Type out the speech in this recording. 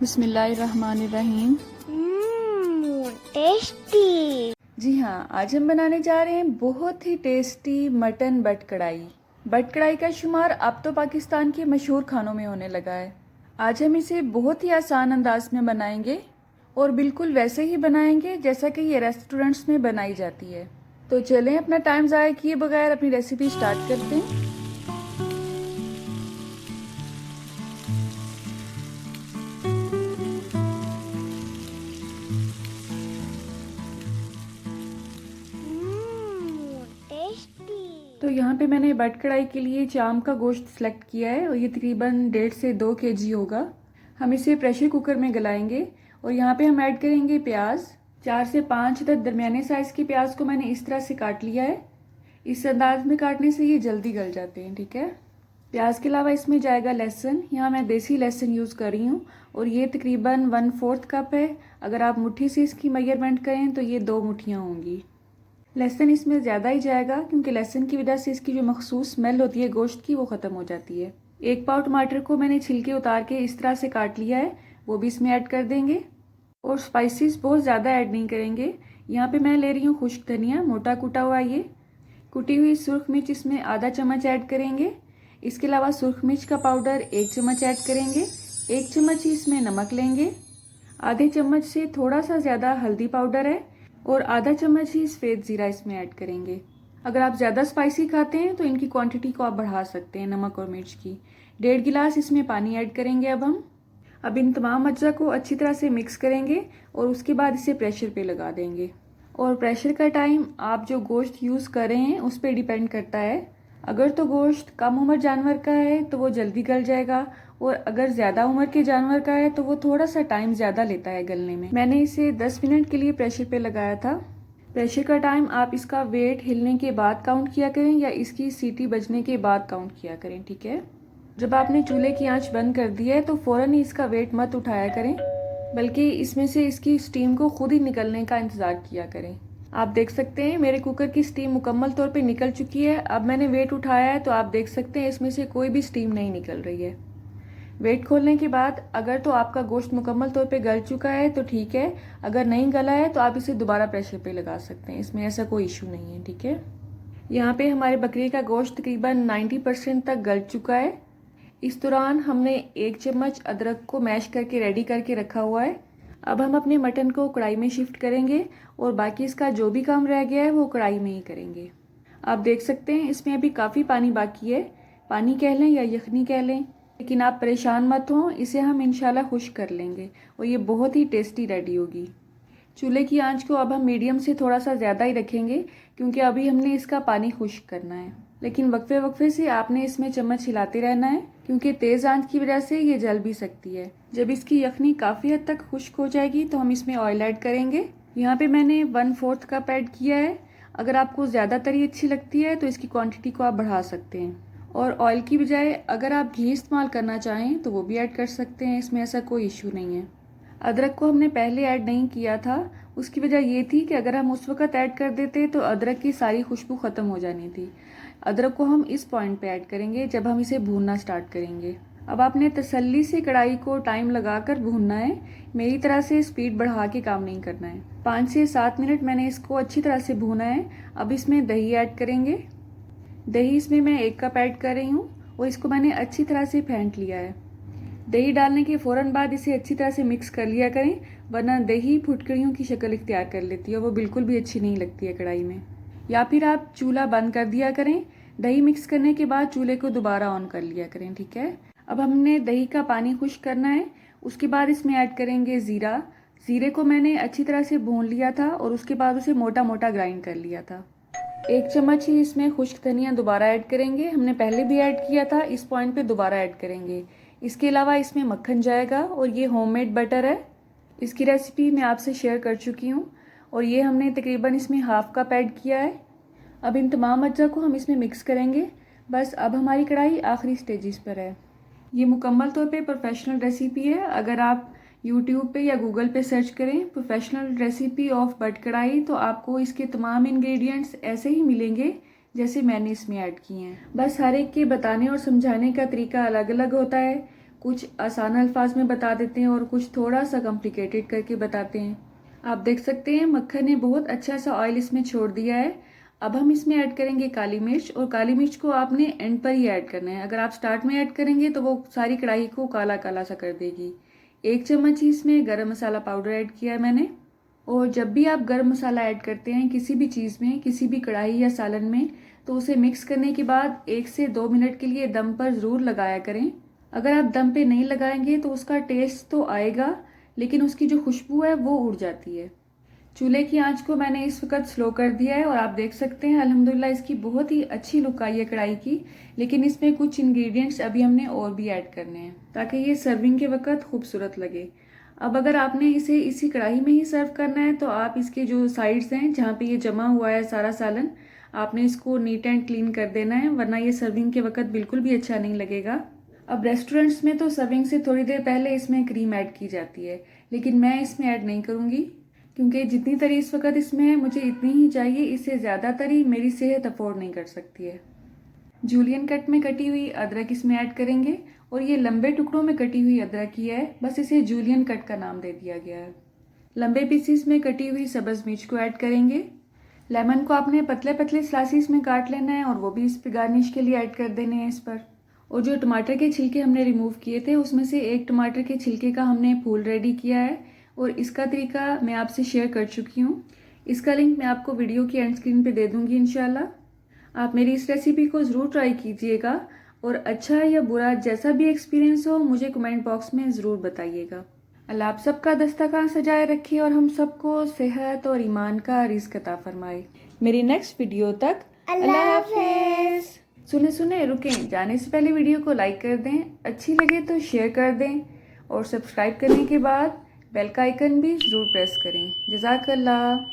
बिस्मिल्लाहिर्रहमानिर्रहीम। टेस्टी। जी हाँ, आज हम बनाने जा रहे हैं बहुत ही टेस्टी मटन बट कढ़ाई। बट कढ़ाई का शुमार अब तो पाकिस्तान के मशहूर खानों में होने लगा है। आज हम इसे बहुत ही आसान अंदाज में बनाएंगे और बिल्कुल वैसे ही बनाएंगे जैसा कि ये रेस्टोरेंट्स में बनाई जाती है। तो चलें अपना टाइम ज़ाया किए बगैर अपनी रेसिपी स्टार्ट करते हैं। तो यहाँ पे मैंने बट कढ़ाई के लिए चाम का गोश्त सेलेक्ट किया है और ये तकरीबन 1.5 से 2 kg होगा। हम इसे प्रेशर कुकर में गलाएंगे और यहाँ पे हम ऐड करेंगे प्याज। 4 से 5 तक दरमियाने साइज़ की प्याज को मैंने इस तरह से काट लिया है। इस अंदाज में काटने से ये जल्दी गल जाते हैं, ठीक है। प्याज के अलावा इसमें जाएगा लहसुन। यहाँ मैं देसी लहसुन यूज़ कर रही हूँ और ये तकरीबन 1/4 कप है। अगर आप मुट्ठी से इसकी मेजरमेंट करें तो ये 2 मुट्ठियाँ होंगी। लहसुन इसमें ज़्यादा ही जाएगा क्योंकि लहसुन की वजह से इसकी जो मखसूस स्मेल होती है गोश्त की वो ख़त्म हो जाती है। 1 पाव टमाटर को मैंने छिलके उतार के इस तरह से काट लिया है, वो भी इसमें ऐड कर देंगे। और स्पाइसेस बहुत ज़्यादा ऐड नहीं करेंगे। यहाँ पे मैं ले रही हूँ खुश्क धनिया, मोटा कुटा हुआ। ये कुटी हुई सुरख मिर्च इसमें आधा चम्मच ऐड करेंगे। इसके अलावा सुरख मिर्च का पाउडर 1 चम्मच ऐड करेंगे। 1 चम्मच ही इसमें नमक लेंगे। आधे चम्मच से थोड़ा सा ज़्यादा हल्दी पाउडर है और आधा चम्मच ही सफ़ेद ज़ीरा इसमें ऐड करेंगे। अगर आप ज़्यादा स्पाइसी खाते हैं तो इनकी क्वांटिटी को आप बढ़ा सकते हैं, नमक और मिर्च की। 1.5 गिलास इसमें पानी ऐड करेंगे। अब इन तमाम अज्जा को अच्छी तरह से मिक्स करेंगे और उसके बाद इसे प्रेशर पे लगा देंगे। और प्रेशर का टाइम आप जो गोश्त यूज़ कर रहे हैं उस पर डिपेंड करता है। अगर तो गोश्त कम उम्र जानवर का है तो वो जल्दी गल जाएगा और अगर ज़्यादा उम्र के जानवर का है तो वो थोड़ा सा टाइम ज़्यादा लेता है गलने में। मैंने इसे 10 मिनट के लिए प्रेशर पे लगाया था। प्रेशर का टाइम आप इसका वेट हिलने के बाद काउंट किया करें या इसकी सीटी बजने के बाद काउंट किया करें, ठीक है। जब आपने चूल्हे की आंच बंद कर दी है तो फ़ौरन ही इसका वेट मत उठाया करें, बल्कि इसमें से इसकी स्टीम को खुद ही निकलने का इंतज़ार किया करें। आप देख सकते हैं मेरे कुकर की स्टीम मुकम्मल तौर पे निकल चुकी है। अब मैंने वेट उठाया है तो आप देख सकते हैं इसमें से कोई भी स्टीम नहीं निकल रही है। वेट खोलने के बाद अगर तो आपका गोश्त मुकम्मल तौर पे गल चुका है तो ठीक है, अगर नहीं गला है तो आप इसे दोबारा प्रेशर पे लगा सकते हैं, इसमें ऐसा कोई इशू नहीं है, ठीक है। यहाँ पे हमारे बकरी का गोश्त तकरीबन 90% तक गल चुका है। इस दौरान हमने 1 चम्मच अदरक को मैश करके रेडी करके रखा हुआ है। अब हम अपने मटन को कढ़ाई में शिफ्ट करेंगे और बाकी इसका जो भी काम रह गया है वो कढ़ाई में ही करेंगे। आप देख सकते हैं इसमें अभी काफ़ी पानी बाकी है। पानी कह लें या यखनी कह लें, लेकिन आप परेशान मत हों, इसे हम इंशाल्लाह खुश्क कर लेंगे और ये बहुत ही टेस्टी रेडी होगी। चूल्हे की आंच को अब हम मीडियम से थोड़ा सा ज़्यादा ही रखेंगे क्योंकि अभी हमने इसका पानी खुश्क करना है। लेकिन वक्फे वक्फे से आपने इसमें चम्मच हिलाते रहना है क्योंकि तेज़ आंच की वजह से ये जल भी सकती है। जब इसकी यखनी काफ़ी हद तक खुश्क हो जाएगी तो हम इसमें ऑयल ऐड करेंगे। यहाँ पे मैंने 1/4 कप ऐड किया है। अगर आपको ज़्यादा तरी अच्छी लगती है तो इसकी क्वांटिटी को आप बढ़ा सकते हैं और ऑयल की बजाय अगर आप घी इस्तेमाल करना चाहें तो वो भी ऐड कर सकते हैं, इसमें ऐसा कोई इशू नहीं है। अदरक को हमने पहले ऐड नहीं किया था, उसकी वजह ये थी कि अगर हम उस वक्त ऐड कर देते तो अदरक की सारी खुशबू ख़त्म हो जानी थी। अदरक को हम इस पॉइंट पे ऐड करेंगे जब हम इसे भूनना स्टार्ट करेंगे। अब आपने तसल्ली से कढ़ाई को टाइम लगाकर भूनना है, मेरी तरह से स्पीड बढ़ा के काम नहीं करना है। 5 से 7 मिनट मैंने इसको अच्छी तरह से भूना है। अब इसमें दही ऐड करेंगे। दही इसमें मैं 1 कप ऐड कर रही हूँ और इसको मैंने अच्छी तरह से फेंट लिया है। दही डालने के फ़ौरन बाद इसे अच्छी तरह से मिक्स कर लिया करें, वरना दही फुटकड़ियों की शक्ल इख्तियार कर लेती है, वो बिल्कुल भी अच्छी नहीं लगती है कढ़ाई में। या फिर आप चूल्हा बंद कर दिया करें। दही मिक्स करने के बाद चूल्हे को दोबारा ऑन कर लिया करें, ठीक है। अब हमने दही का पानी खुश्क करना है। उसके बाद इसमें ऐड करेंगे ज़ीरा। ज़ीरे को मैंने अच्छी तरह से भून लिया था और उसके बाद उसे मोटा मोटा ग्राइंड कर लिया था। 1 चम्मच ही इसमें खुश्क धनिया दोबारा ऐड करेंगे, हमने पहले भी ऐड किया था, इस पॉइंट पे दोबारा ऐड करेंगे। इसके अलावा इसमें मक्खन जाएगा और ये होममेड बटर है। इसकी रेसिपी मैं आपसे शेयर कर चुकी हूँ और ये हमने तकरीबन इसमें 1/2 कप ऐड किया है। अब इन तमाम अज्जा को हम इसमें मिक्स करेंगे। बस अब हमारी कढ़ाई आखिरी स्टेजेस पर है। ये मुकम्मल तौर पे प्रोफेशनल रेसिपी है। अगर आप यूट्यूब पे या गूगल पे सर्च करें प्रोफेशनल रेसिपी ऑफ बट कढ़ाई तो आपको इसके तमाम इंग्रेडिएंट्स ऐसे ही मिलेंगे जैसे मैंने इसमें ऐड किए हैं। बस हर एक के बताने और समझाने का तरीका अलग अलग होता है। कुछ आसान अल्फाज में बता देते हैं और कुछ थोड़ा सा कॉम्प्लिकेटेड करके बताते हैं। आप देख सकते हैं मक्खन ने बहुत अच्छा सा ऑयल इसमें छोड़ दिया है। अब हम इसमें ऐड करेंगे काली मिर्च, और काली मिर्च को आपने एंड पर ही ऐड करना है। अगर आप स्टार्ट में ऐड करेंगे तो वो सारी कढ़ाई को काला काला सा कर देगी। 1 चम्मच ही इसमें गरम मसाला पाउडर ऐड किया है मैंने। और जब भी आप गरम मसाला ऐड करते हैं किसी भी चीज़ में, किसी भी कढ़ाई या सालन में, तो उसे मिक्स करने के बाद 1 से 2 मिनट के लिए दम पर ज़रूर लगाया करें। अगर आप दम पे नहीं लगाएंगे तो उसका टेस्ट तो आएगा, लेकिन उसकी जो खुशबू है वो उड़ जाती है। चूल्हे की आंच को मैंने इस वक्त स्लो कर दिया है और आप देख सकते हैं अल्हम्दुलिल्लाह इसकी बहुत ही अच्छी लुक आई है कढ़ाई की। लेकिन इसमें कुछ इंग्रेडिएंट्स अभी हमने और भी ऐड करने हैं ताकि ये सर्विंग के वक्त खूबसूरत लगे। अब अगर आपने इसे इसी कढ़ाई में ही सर्व करना है तो आप इसके जो साइड्स हैं जहाँ पे ये जमा हुआ है सारा सालन, आपने इसको नीट एंड क्लीन कर देना है, वरना ये सर्विंग के वक्त बिल्कुल भी अच्छा नहीं लगेगा। अब रेस्टोरेंट्स में तो सर्विंग से थोड़ी देर पहले इसमें क्रीम ऐड की जाती है, लेकिन मैं इसमें ऐड नहीं करूँगी क्योंकि जितनी तरी इस वक्त इसमें है मुझे इतनी ही चाहिए। इससे ज़्यादा तरी मेरी सेहत अफोर्ड नहीं कर सकती है। जूलियन कट में कटी हुई अदरक इसमें ऐड करेंगे, और ये लंबे टुकड़ों में कटी हुई अदरक ही है, बस इसे जूलियन कट का नाम दे दिया गया है। लंबे पीसीस में कटी हुई सब्ज़ मिर्च को ऐड करेंगे। लेमन को आपने पतले पतले स्लाइसिस में काट लेना है और वो भी इस पर गार्निश के लिए ऐड कर देने हैं इस पर। और जो टमाटर के छिलके हमने रिमूव किए थे उसमें से एक टमाटर के छिलके का हमने फूल रेडी किया है, और इसका तरीका मैं आपसे शेयर कर चुकी हूँ। इसका लिंक मैं आपको वीडियो की एंड स्क्रीन पे दे दूँगी इंशाल्लाह। आप मेरी इस रेसिपी को ज़रूर ट्राई कीजिएगा, और अच्छा या बुरा जैसा भी एक्सपीरियंस हो मुझे कमेंट बॉक्स में ज़रूर बताइएगा। अल्लाह आप सबका दस्तरखान सजाए रखे और हम सबको सेहत और ईमान का रिज़्क अता फरमाए। मेरी नेक्स्ट वीडियो तक अल्लाह हाफिज़। सुने रुकें, जाने से पहले वीडियो को लाइक कर दें, अच्छी लगे तो शेयर कर दें, और सब्सक्राइब करने के बाद बेल का आइकन भी ज़रूर प्रेस करें। जज़ाकल्लाह।